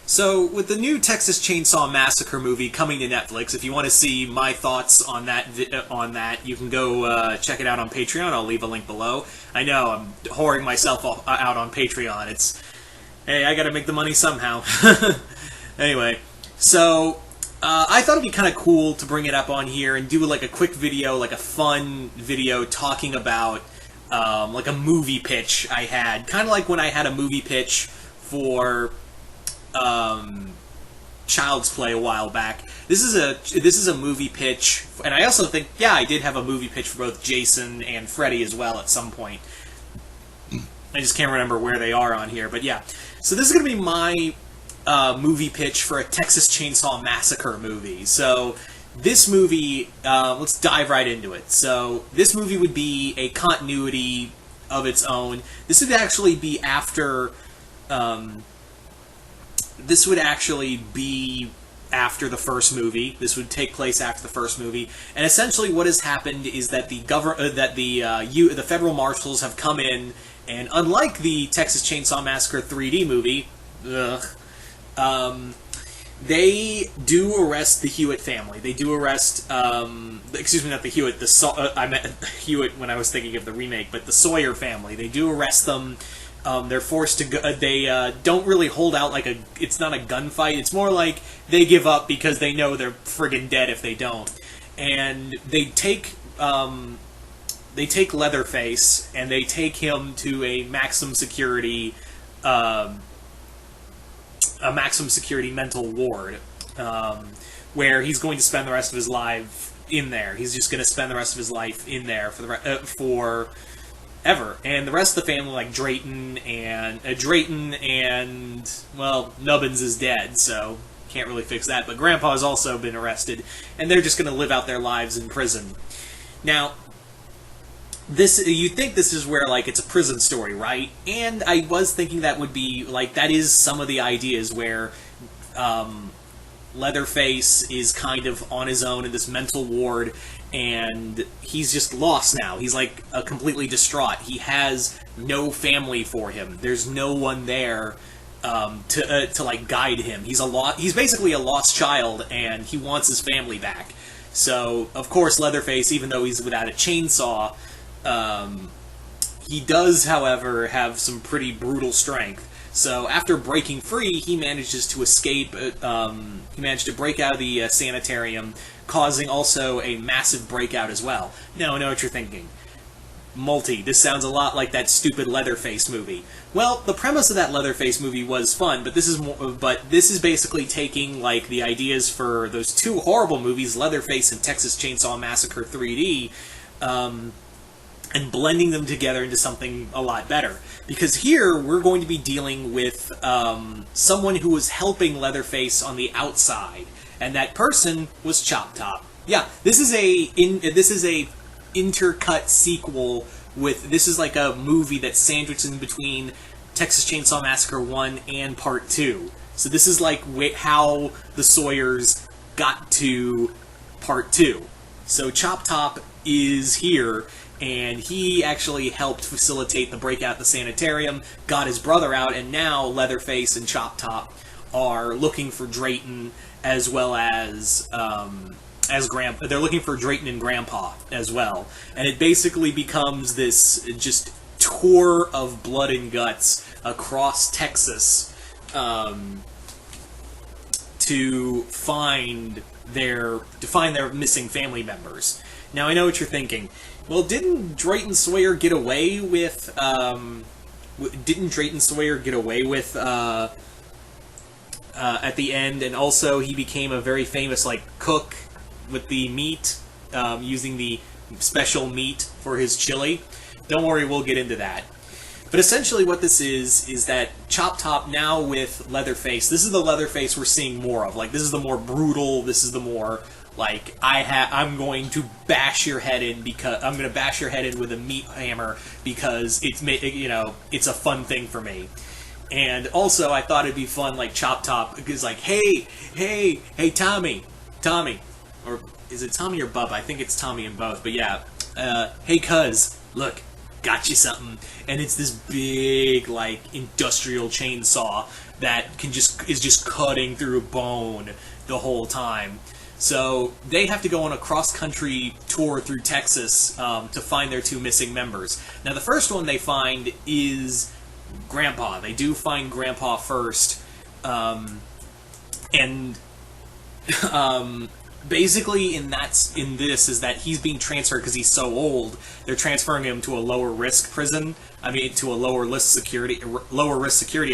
So, with the new Texas Chainsaw Massacre movie coming to Netflix, if you want to see my thoughts on that, you can go check it out on Patreon. I'll leave a link below. I know I'm whoring myself out on Patreon. Hey, I got to make the money somehow. Anyway, so I thought it'd be kind of cool to bring it up on here and do like a quick video, like a fun video talking about like a movie pitch I had, kind of like when I had a movie pitch for Child's Play a while back. This is a movie pitch, and I also think, yeah, I did have a movie pitch for both Jason and Freddy as well at some point. I just can't remember where they are on here, but yeah. So this is going to be my movie pitch for a Texas Chainsaw Massacre movie. So this movie, let's dive right into it. So this movie would be a continuity of its own. This would actually be after... This would actually be after the first movie. This would take place after the first movie, and essentially what has happened is that the federal marshals have come in, and unlike the Texas Chainsaw Massacre 3D movie, they do arrest the Hewitt family. They do arrest, excuse me, not the Hewitt. I meant Hewitt when I was thinking of the remake, but the Sawyer family. They do arrest them. They're forced to go, they don't really hold out like it's not a gunfight, it's more like they give up because they know they're friggin' dead if they don't. And they take Leatherface and they take him to a maximum security mental ward, where he's going to spend the rest of his life in there. He's just going to spend the rest of his life in there for ever. And the rest of the family, like Drayton and well, Nubbins is dead, so can't really fix that. But Grandpa has also been arrested, and they're just going to live out their lives in prison. Now, you think this is where like it's a prison story, right? And I was thinking that would be like that is some of the ideas where Leatherface is kind of on his own in this mental ward, and he's just lost now. He's like completely distraught. He has no family for him. There's no one there to like guide him. He's basically a lost child, and he wants his family back. So of course Leatherface, even though he's without a chainsaw, he does, however, have some pretty brutal strength. So after breaking free, he manages to escape. He managed to break out of the sanitarium, causing also a massive breakout as well. Now, I know what you're thinking. Multi, this sounds a lot like that stupid Leatherface movie. Well, the premise of that Leatherface movie was fun, but this is basically taking like the ideas for those two horrible movies, Leatherface and Texas Chainsaw Massacre 3D, and blending them together into something a lot better. Because here, we're going to be dealing with someone who was helping Leatherface on the outside, and that person was Chop Top. Yeah, this is a intercut sequel with, this is like a movie that's sandwiched in between Texas Chainsaw Massacre 1 and Part 2. So this is like how the Sawyers got to Part 2. So Chop Top is here, and he actually helped facilitate the breakout at the sanitarium, got his brother out, and now Leatherface and Chop Top are looking for Drayton as well as Grandpa. They're looking for Drayton and Grandpa as well. And it basically becomes this just tour of blood and guts across Texas to find their missing family members. Now, I know what you're thinking. Well, didn't Drayton Sawyer get away with at the end, and also he became a very famous like cook with the meat, using the special meat for his chili. Don't worry, we'll get into that. But essentially what this is that Chop Top now with Leatherface, this is the Leatherface we're seeing more of. Like, this is the more brutal, this is the more, like, I'm going to bash your head in because, I'm going to bash your head in with a meat hammer because it's a fun thing for me. And also, I thought it'd be fun, like, Chop Top is like, hey, Tommy, or is it Tommy or Bubba? I think it's Tommy and both, but yeah, hey, cuz, look, got you something. And it's this big, like, industrial chainsaw that is just cutting through bone the whole time. So they have to go on a cross-country tour through Texas to find their two missing members. Now, the first one they find is Grandpa. They do find Grandpa first, and basically in this is that he's being transferred because he's so old. They're transferring him to a lower risk prison. I mean, to a lower risk security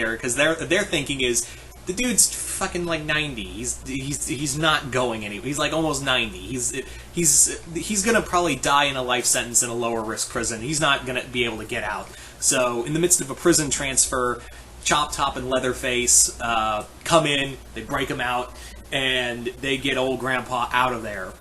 area, because their thinking is, the dude's fucking like 90. He's not going anywhere. He's like almost 90. He's gonna probably die in a life sentence in a lower risk prison. He's not gonna be able to get out. So in the midst of a prison transfer, Chop Top and Leatherface come in. They break him out, and they get old Grandpa out of there.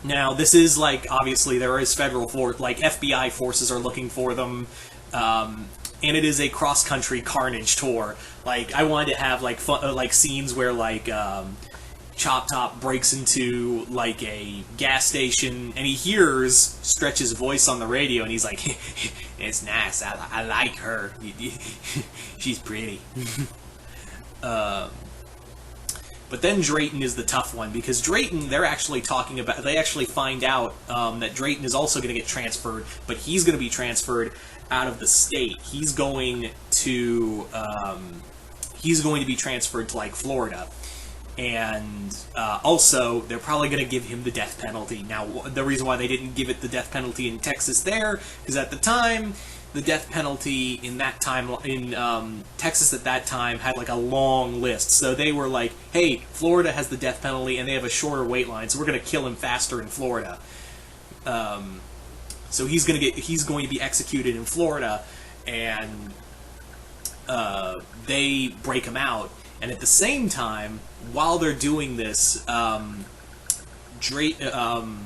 Now, this is like, obviously there is federal force, like FBI forces are looking for them. And it is a cross-country carnage tour. Like, I wanted to have like fun, like scenes where like Chop Top breaks into like a gas station and he hears Stretch's voice on the radio, and he's like, "It's nice. I like her. She's pretty." But then Drayton is the tough one, because Drayton, they actually find out that Drayton is also going to get transferred, but he's going to be transferred out of the state. He's going to be transferred to like Florida, and also they're probably going to give him the death penalty. Now, the reason why they didn't give it the death penalty in Texas there is at the time, the death penalty in Texas at that time had like a long list. So they were like, hey, Florida has the death penalty and they have a shorter wait line, so we're going to kill him faster in Florida. So he's going to be executed in Florida, and they break him out. And at the same time, while they're doing this, Drayton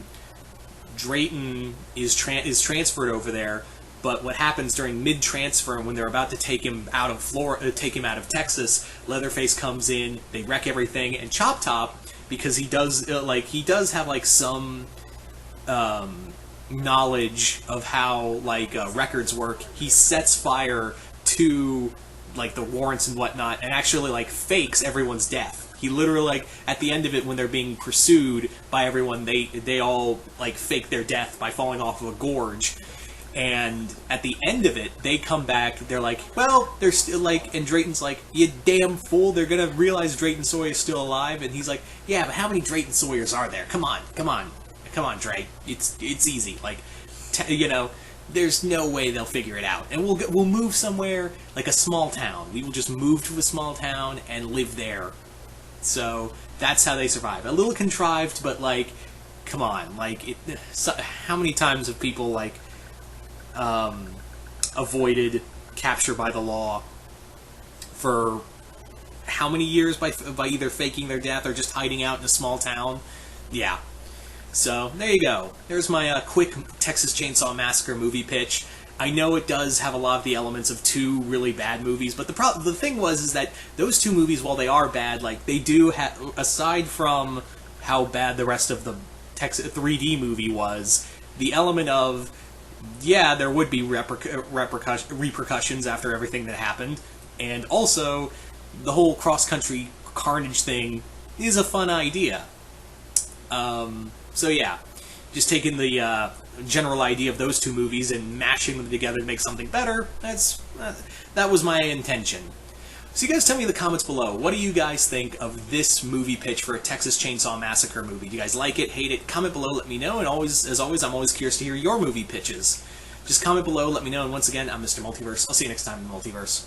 is transferred over there. But what happens during mid-transfer, when they're about to take him out of Texas, Leatherface comes in, they wreck everything, and Chop Top, because he does have like some knowledge of how like records work, he sets fire to like the warrants and whatnot, and actually like fakes everyone's death. He literally, like, at the end of it, when they're being pursued by everyone, they all like fake their death by falling off of a gorge. And at the end of it, they come back, they're like, well, they're still like, and Drayton's like, you damn fool, they're gonna realize Drayton Sawyer's still alive, and he's like, yeah, but how many Drayton Sawyers are there? Come on, Drake, it's easy, like, there's no way they'll figure it out, and we'll move somewhere, like a small town, we will just move to a small town and live there. So, that's how they survive. A little contrived, but like, come on, like, how many times have people, like, avoided capture by the law for how many years by either faking their death or just hiding out in a small town? Yeah. So, there you go. There's my quick Texas Chainsaw Massacre movie pitch. I know it does have a lot of the elements of two really bad movies, but the thing is that those two movies, while they are bad, like, they do have, aside from how bad the rest of the Texas 3D movie was, the element of, yeah, there would be repercussions after everything that happened, and also the whole cross-country carnage thing is a fun idea. So yeah, just taking the general idea of those two movies and mashing them together to make something better, that was my intention. So you guys tell me in the comments below, what do you guys think of this movie pitch for a Texas Chainsaw Massacre movie? Do you guys like it, hate it? Comment below, let me know, and as always, I'm always curious to hear your movie pitches. Just comment below, let me know, and once again, I'm Mr. Multiverse. I'll see you next time in the Multiverse.